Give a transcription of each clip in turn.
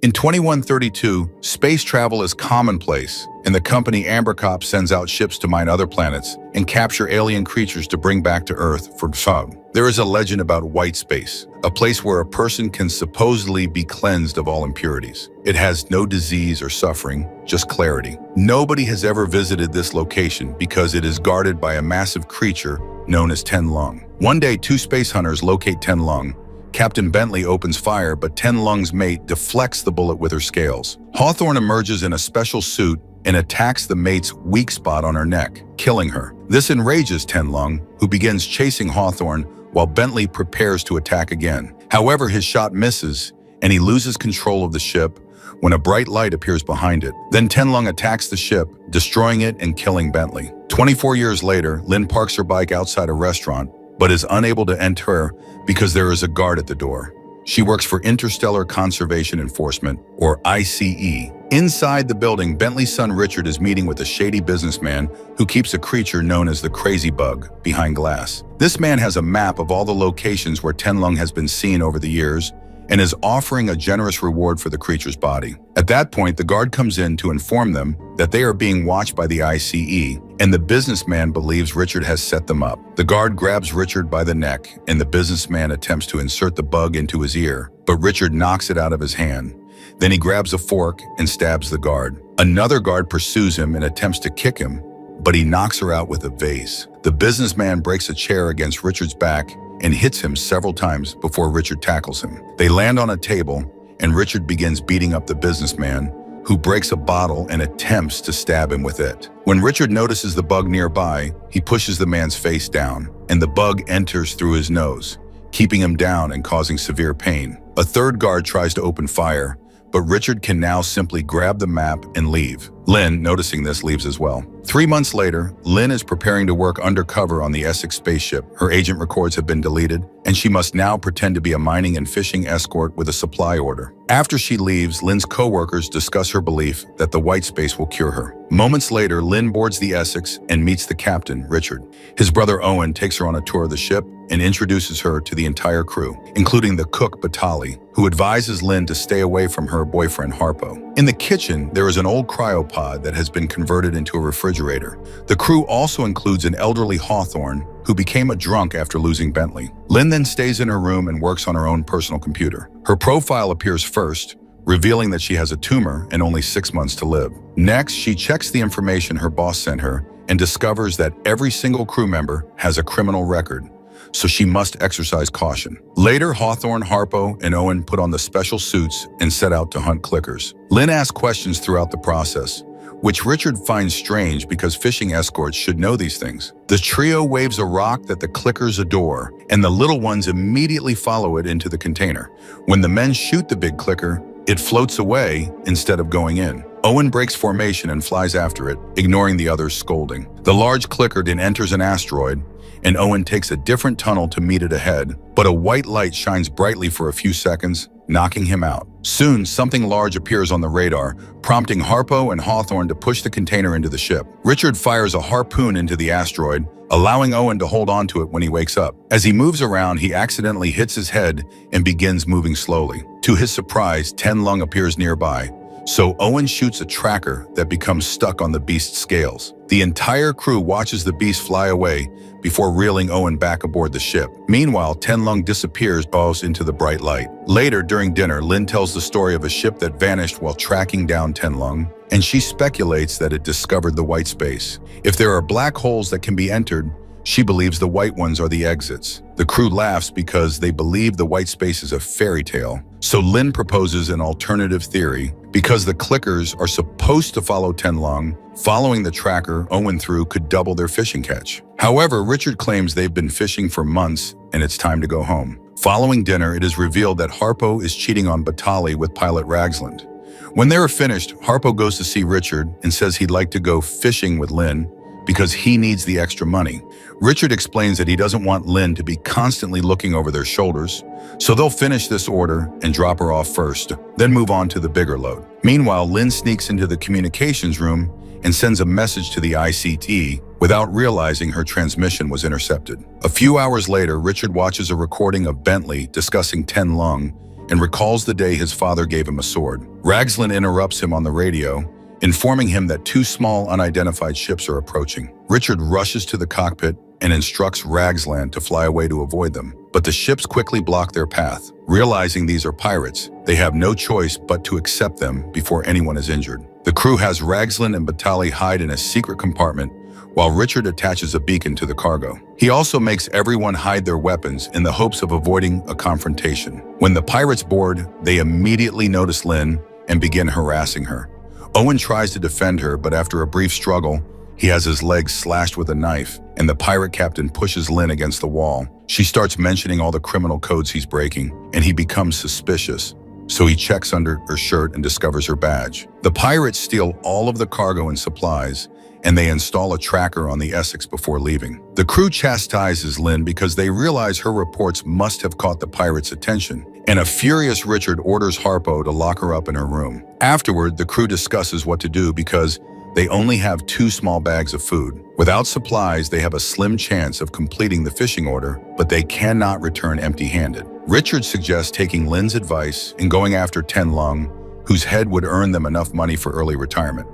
In 2132, space travel is commonplace, and the company Ambercop sends out ships to mine other planets and capture alien creatures to bring back to Earth for fun. There is a legend about white space, a place where a person can supposedly be cleansed of all impurities. It has no disease or suffering, just clarity. Nobody has ever visited this location because it is guarded by a massive creature known as Tenlung. One day, two space hunters locate Tenlung. Captain Bentley opens fire, but Tenlung's mate deflects the bullet with her scales. Hawthorne emerges in a special suit and attacks the mate's weak spot on her neck, killing her. This enrages Tenlung, who begins chasing Hawthorne while Bentley prepares to attack again. However, his shot misses, and he loses control of the ship when a bright light appears behind it. Then Tenlung attacks the ship, destroying it and killing Bentley. 24 years later, Lynn parks her bike outside a restaurant, but is unable to enter because there is a guard at the door. She works for Interstellar Conservation Enforcement, or ICE. Inside the building, Bentley's son Richard is meeting with a shady businessman who keeps a creature known as the Crazy Bug behind glass. This man has a map of all the locations where Tenlung has been seen over the years and is offering a generous reward for the creature's body. At that point, the guard comes in to inform them that they are being watched by the ICE, and the businessman believes Richard has set them up. The guard grabs Richard by the neck, and the businessman attempts to insert the bug into his ear, but Richard knocks it out of his hand. Then he grabs a fork and stabs the guard. Another guard pursues him and attempts to kick him, but he knocks her out with a vase. The businessman breaks a chair against Richard's back and hits him several times before Richard tackles him. They land on a table, and Richard begins beating up the businessman, who breaks a bottle and attempts to stab him with it. When Richard notices the bug nearby, he pushes the man's face down, and the bug enters through his nose, keeping him down and causing severe pain. A third guard tries to open fire, but Richard can now simply grab the map and leave. Lynn, noticing this, leaves as well. 3 months later, Lynn is preparing to work undercover on the Essex spaceship. Her agent records have been deleted, and she must now pretend to be a mining and fishing escort with a supply order. After she leaves, Lynn's co-workers discuss her belief that the white space will cure her. Moments later, Lynn boards the Essex and meets the captain, Richard. His brother Owen takes her on a tour of the ship and introduces her to the entire crew, including the cook Batali, who advises Lynn to stay away from her boyfriend Harpo. In the kitchen, there is an old cryopod that has been converted into a refrigerator. The crew also includes an elderly Hawthorne who became a drunk after losing Bentley. Lynn then stays in her room and works on her own personal computer. Her profile appears first, revealing that she has a tumor and only 6 months to live. Next, she checks the information her boss sent her and discovers that every single crew member has a criminal record, so she must exercise caution. Later, Hawthorne, Harpo, and Owen put on the special suits and set out to hunt clickers. Lynn asks questions throughout the process, which Richard finds strange because fishing escorts should know these things. The trio waves a rock that the clickers adore, and the little ones immediately follow it into the container. When the men shoot the big clicker, it floats away instead of going in. Owen breaks formation and flies after it, ignoring the others' scolding. The large clicker then enters an asteroid, and Owen takes a different tunnel to meet it ahead, but a white light shines brightly for a few seconds, knocking him out. Soon, something large appears on the radar, prompting Harpo and Hawthorne to push the container into the ship. Richard fires a harpoon into the asteroid, allowing Owen to hold on to it when he wakes up. As he moves around, he accidentally hits his head and begins moving slowly. To his surprise, Tenlung appears nearby, so Owen shoots a tracker that becomes stuck on the beast's scales. The entire crew watches the beast fly away before reeling Owen back aboard the ship. Meanwhile, Tenlung disappears into the bright light. Later, during dinner, Lynn tells the story of a ship that vanished while tracking down Tenlung, and she speculates that it discovered the white space. If there are black holes that can be entered, she believes the white ones are the exits. The crew laughs because they believe the white space is a fairy tale. So Lynn proposes an alternative theory. Because the clickers are supposed to follow Tenlung, following the tracker Owen threw could double their fishing catch. However, Richard claims they've been fishing for months and it's time to go home. Following dinner, it is revealed that Harpo is cheating on Batali with pilot Ragsland. When they are finished, Harpo goes to see Richard and says he'd like to go fishing with Lynn because he needs the extra money. Richard explains that he doesn't want Lynn to be constantly looking over their shoulders, so they'll finish this order and drop her off first, then move on to the bigger load. Meanwhile, Lynn sneaks into the communications room and sends a message to the ICT without realizing her transmission was intercepted. A few hours later, Richard watches a recording of Bentley discussing Tenlung and recalls the day his father gave him a sword. Ragzlin interrupts him on the radio, informing him that two small unidentified ships are approaching. Richard rushes to the cockpit and instructs Ragzlin to fly away to avoid them, but the ships quickly block their path. Realizing these are pirates, they have no choice but to accept them before anyone is injured. The crew has Ragzlin and Batali hide in a secret compartment while Richard attaches a beacon to the cargo. He also makes everyone hide their weapons in the hopes of avoiding a confrontation. When the pirates board, they immediately notice Lynn and begin harassing her. Owen tries to defend her, but after a brief struggle, he has his legs slashed with a knife, and the pirate captain pushes Lynn against the wall. She starts mentioning all the criminal codes he's breaking, and he becomes suspicious. So he checks under her shirt and discovers her badge. The pirates steal all of the cargo and supplies, and they install a tracker on the Essex before leaving. The crew chastises Lynn because they realize her reports must have caught the pirates' attention, and a furious Richard orders Harpo to lock her up in her room. Afterward, the crew discusses what to do because they only have 2 small bags of food. Without supplies, they have a slim chance of completing the fishing order, but they cannot return empty-handed. Richard suggests taking Lynn's advice and going after Ten Lung, whose head would earn them enough money for early retirement.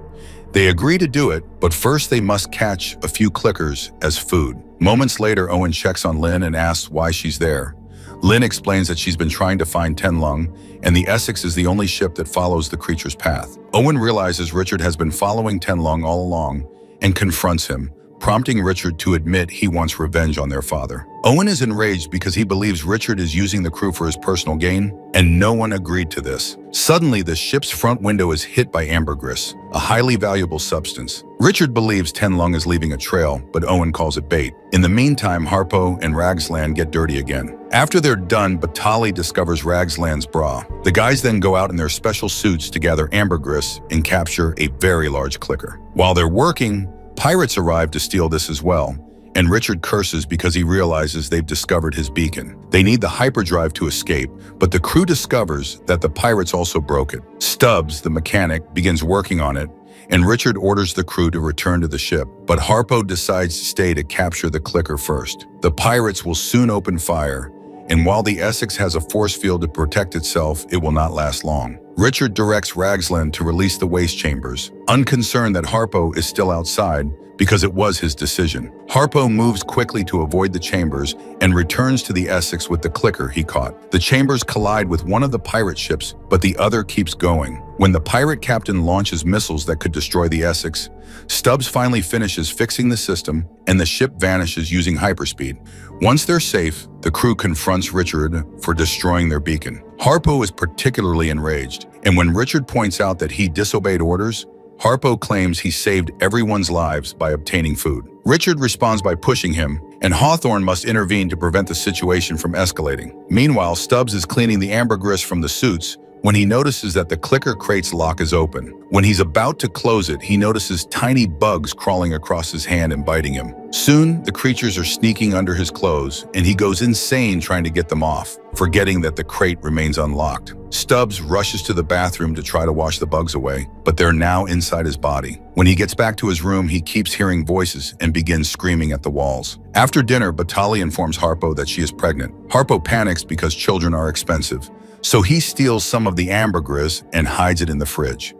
They agree to do it, but first they must catch a few clickers as food. Moments later, Owen checks on Lynn and asks why she's there. Lynn explains that she's been trying to find Ten Lung, and the Essex is the only ship that follows the creature's path. Owen realizes Richard has been following Ten Lung all along and confronts him, prompting Richard to admit he wants revenge on their father. Owen is enraged because he believes Richard is using the crew for his personal gain, and no one agreed to this. Suddenly, the ship's front window is hit by ambergris, a highly valuable substance. Richard believes Ten Lung is leaving a trail, but Owen calls it bait. In the meantime, Harpo and Ragzlin get dirty again. After they're done, Batali discovers Ragzlin's bra. The guys then go out in their special suits to gather ambergris and capture a very large clicker. While they're working, pirates arrive to steal this as well, and Richard curses because he realizes they've discovered his beacon. They need the hyperdrive to escape, but the crew discovers that the pirates also broke it. Stubbs, the mechanic, begins working on it, and Richard orders the crew to return to the ship, but Harpo decides to stay to capture the clicker first. The pirates will soon open fire, and while the Essex has a force field to protect itself, it will not last long. Richard directs Ragzlin to release the waste chambers, unconcerned that Harpo is still outside because it was his decision. Harpo moves quickly to avoid the chambers and returns to the Essex with the clicker he caught. The chambers collide with one of the pirate ships, but the other keeps going. When the pirate captain launches missiles that could destroy the Essex, Stubbs finally finishes fixing the system and the ship vanishes using hyperspeed. Once they're safe, the crew confronts Richard for destroying their beacon. Harpo is particularly enraged, and when Richard points out that he disobeyed orders, Harpo claims he saved everyone's lives by obtaining food. Richard responds by pushing him, and Hawthorne must intervene to prevent the situation from escalating. Meanwhile, Stubbs is cleaning the ambergris from the suits when he notices that the clicker crate's lock is open. When he's about to close it, he notices tiny bugs crawling across his hand and biting him. Soon, the creatures are sneaking under his clothes, and he goes insane trying to get them off, forgetting that the crate remains unlocked. Stubbs rushes to the bathroom to try to wash the bugs away, but they're now inside his body. When he gets back to his room, he keeps hearing voices and begins screaming at the walls. After dinner, Batali informs Harpo that she is pregnant. Harpo panics because children are expensive, so he steals some of the ambergris and hides it in the fridge.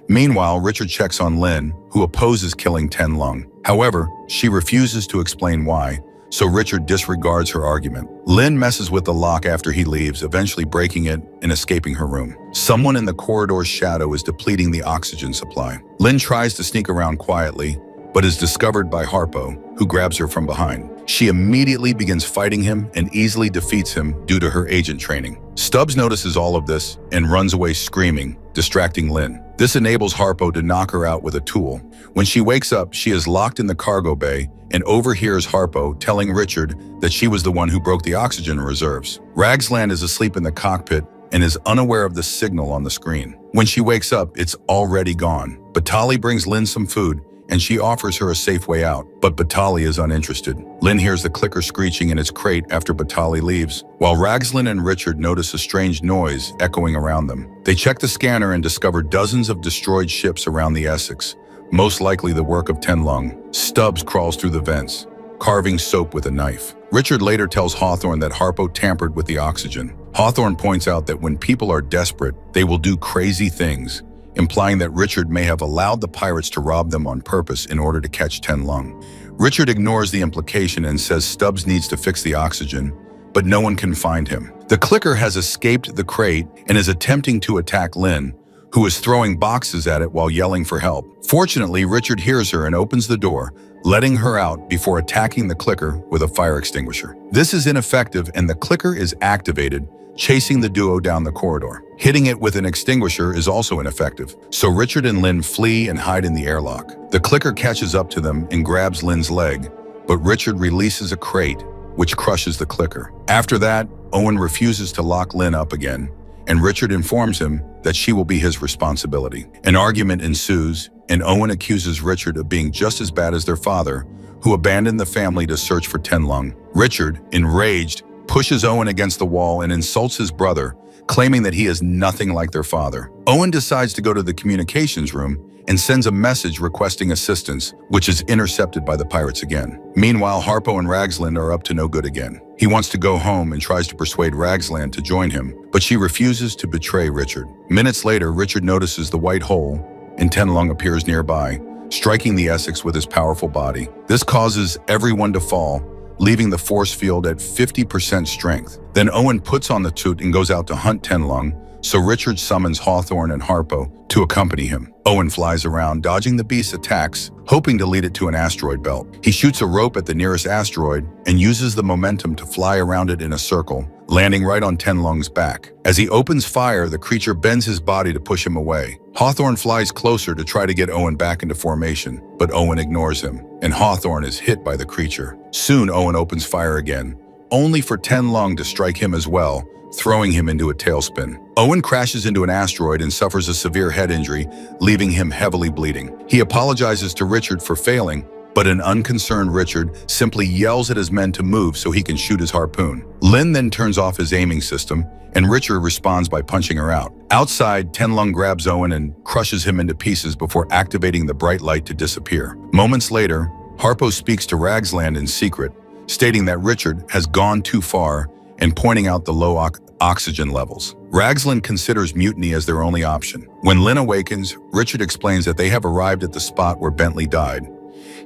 Meanwhile, Richard checks on Lynn, who opposes killing Ten Lung. However, she refuses to explain why, so Richard disregards her argument. Lynn messes with the lock after he leaves, eventually breaking it and escaping her room. Someone in the corridor's shadow is depleting the oxygen supply. Lynn tries to sneak around quietly, but is discovered by Harpo, who grabs her from behind. She immediately begins fighting him and easily defeats him due to her agent training. Stubbs notices all of this and runs away screaming, distracting Lynn. This enables Harpo to knock her out with a tool. When she wakes up, she is locked in the cargo bay and overhears Harpo telling Richard that she was the one who broke the oxygen reserves. Ragzlin is asleep in the cockpit and is unaware of the signal on the screen. When she wakes up, it's already gone. Batali brings Lynn some food, and she offers her a safe way out, but Batali is uninterested. Lynn hears the clicker screeching in its crate after Batali leaves, while Ragzlin and Richard notice a strange noise echoing around them. They check the scanner and discover dozens of destroyed ships around the Essex, most likely the work of Ten Lung. Stubbs crawls through the vents, carving soap with a knife. Richard later tells Hawthorne that Harpo tampered with the oxygen. Hawthorne points out that when people are desperate, they will do crazy things, implying that Richard may have allowed the pirates to rob them on purpose in order to catch Ten Lung. Richard ignores the implication and says Stubbs needs to fix the oxygen, but no one can find him. The clicker has escaped the crate and is attempting to attack Lynn, who is throwing boxes at it while yelling for help. Fortunately, Richard hears her and opens the door, letting her out before attacking the clicker with a fire extinguisher. This is ineffective and the clicker is activated, chasing the duo down the corridor. Hitting it with an extinguisher is also ineffective, so Richard and Lynn flee and hide in the airlock. The clicker catches up to them and grabs Lynn's leg, but Richard releases a crate, which crushes the clicker. After that, Owen refuses to lock Lynn up again, and Richard informs him that she will be his responsibility. An argument ensues, and Owen accuses Richard of being just as bad as their father, who abandoned the family to search for Ten Lung. Richard, enraged, pushes Owen against the wall and insults his brother, claiming that he is nothing like their father. Owen decides to go to the communications room and sends a message requesting assistance, which is intercepted by the pirates again. Meanwhile, Harpo and Ragsland are up to no good again. He wants to go home and tries to persuade Ragsland to join him, but she refuses to betray Richard. Minutes later, Richard notices the white hole, and Ten Lung appears nearby, striking the Essex with his powerful body. This causes everyone to fall, leaving the force field at 50% strength. Then Owen puts on the toot and goes out to hunt Ten Lung, so Richard summons Hawthorne and Harpo to accompany him. Owen flies around, dodging the beast's attacks, hoping to lead it to an asteroid belt. He shoots a rope at the nearest asteroid and uses the momentum to fly around it in a circle, landing right on Ten Lung's back. As he opens fire, the creature bends his body to push him away. Hawthorne flies closer to try to get Owen back into formation, but Owen ignores him, and Hawthorne is hit by the creature. Soon, Owen opens fire again, only for Ten Lung to strike him as well, throwing him into a tailspin. Owen crashes into an asteroid and suffers a severe head injury, leaving him heavily bleeding. He apologizes to Richard for failing, but an unconcerned Richard simply yells at his men to move so he can shoot his harpoon. Lynn then turns off his aiming system, and Richard responds by punching her out. Outside, Ten Lung grabs Owen and crushes him into pieces before activating the bright light to disappear. Moments later, Harpo speaks to Ragsland in secret, stating that Richard has gone too far and pointing out the low oxygen levels. Ragsland considers mutiny as their only option. When Lynn awakens, Richard explains that they have arrived at the spot where Bentley died.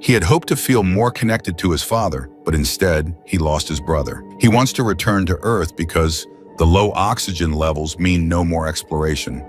He had hoped to feel more connected to his father, but instead, he lost his brother. He wants to return to Earth because the low oxygen levels mean no more exploration.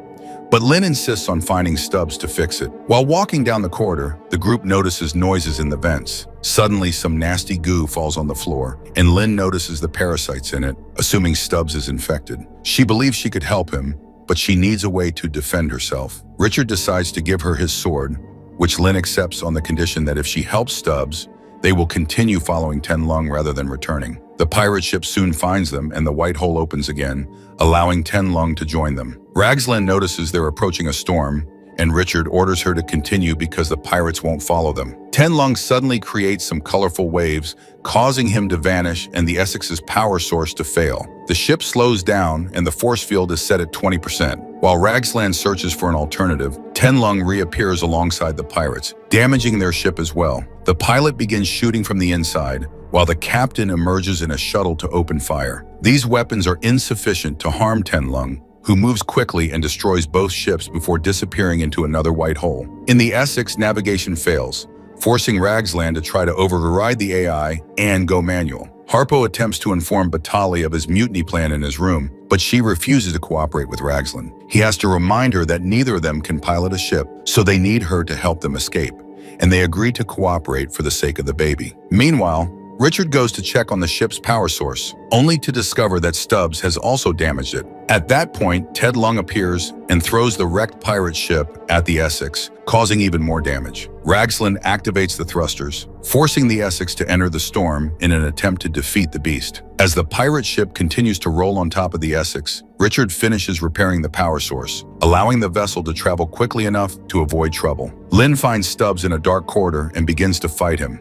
But Lynn insists on finding Stubbs to fix it. While walking down the corridor, the group notices noises in the vents. Suddenly, some nasty goo falls on the floor, and Lynn notices the parasites in it, assuming Stubbs is infected. She believes she could help him, but she needs a way to defend herself. Richard decides to give her his sword, which Lynn accepts on the condition that if she helps Stubbs, they will continue following Ten Lung rather than returning. The pirate ship soon finds them, and the white hole opens again, allowing Ten Lung to join them. Ragsland notices they're approaching a storm, and Richard orders her to continue because the pirates won't follow them. Ten Lung suddenly creates some colorful waves, causing him to vanish and the Essex's power source to fail. The ship slows down, and the force field is set at 20%. While Ragsland searches for an alternative, Ten Lung reappears alongside the pirates, damaging their ship as well. The pilot begins shooting from the inside, while the captain emerges in a shuttle to open fire. These weapons are insufficient to harm Ten Lung, who moves quickly and destroys both ships before disappearing into another white hole. In the Essex, navigation fails, forcing Ragsland to try to override the AI and go manual. Harpo attempts to inform Batali of his mutiny plan in his room, but she refuses to cooperate with Ragsland. He has to remind her that neither of them can pilot a ship, so they need her to help them escape, and they agree to cooperate for the sake of the baby. Meanwhile, Richard goes to check on the ship's power source, only to discover that Stubbs has also damaged it. At that point, Ted Lung appears and throws the wrecked pirate ship at the Essex, causing even more damage. Ragsland activates the thrusters, forcing the Essex to enter the storm in an attempt to defeat the beast. As the pirate ship continues to roll on top of the Essex, Richard finishes repairing the power source, allowing the vessel to travel quickly enough to avoid trouble. Lynn finds Stubbs in a dark corridor and begins to fight him.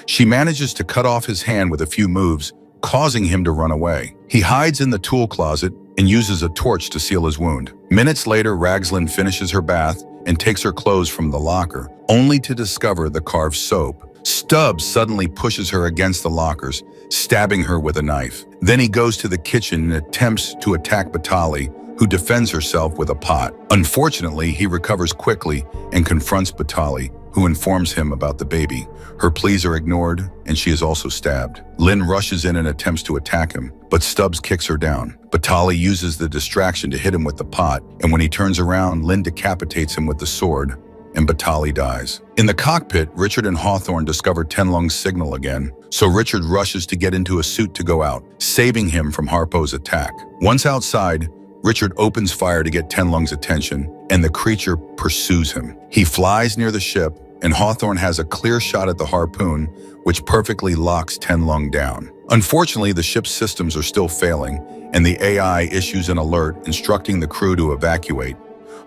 She manages to cut off his hand with a few moves, causing him to run away. He hides in the tool closet and uses a torch to seal his wound. Minutes later, Ragsland finishes her bath and takes her clothes from the locker, only to discover the carved soap, Stubbs suddenly pushes her against the lockers, stabbing her with a knife. Then he goes to the kitchen and attempts to attack Batali, who defends herself with a pot. Unfortunately, he recovers quickly and confronts Batali, who informs him about the baby. Her pleas are ignored, and she is also stabbed. Lynn rushes in and attempts to attack him, but Stubbs kicks her down. Batali uses the distraction to hit him with the pot, and when he turns around, Lynn decapitates him with the sword, and Batali dies. In the cockpit, Richard and Hawthorne discover Tenlung's signal again, so Richard rushes to get into a suit to go out, saving him from Harpo's attack. Once outside, Richard opens fire to get Tenlung's attention, and the creature pursues him. He flies near the ship, and Hawthorne has a clear shot at the harpoon, which perfectly locks Tenlung down. Unfortunately, the ship's systems are still failing, and the AI issues an alert instructing the crew to evacuate.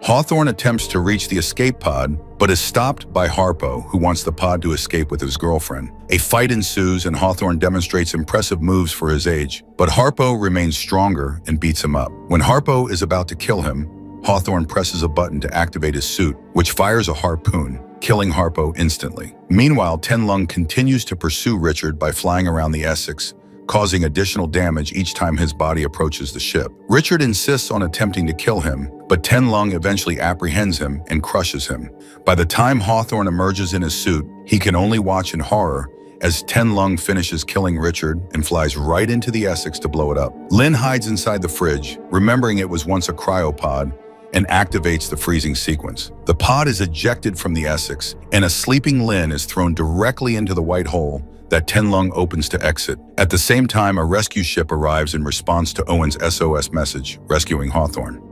Hawthorne attempts to reach the escape pod, but is stopped by Harpo, who wants the pod to escape with his girlfriend. A fight ensues, and Hawthorne demonstrates impressive moves for his age, but Harpo remains stronger and beats him up. When Harpo is about to kill him, Hawthorne presses a button to activate his suit, which fires a harpoon, killing Harpo instantly. Meanwhile, Tenlung continues to pursue Richard by flying around the Essex, causing additional damage each time his body approaches the ship. Richard insists on attempting to kill him, but Tenlung eventually apprehends him and crushes him. By the time Hawthorne emerges in his suit, he can only watch in horror as Tenlung finishes killing Richard and flies right into the Essex to blow it up. Lynn hides inside the fridge, remembering it was once a cryopod, and activates the freezing sequence. The pod is ejected from the Essex, and a sleeping Lynn is thrown directly into the white hole that Tenlung opens to exit. At the same time, a rescue ship arrives in response to Owen's SOS message, rescuing Hawthorne.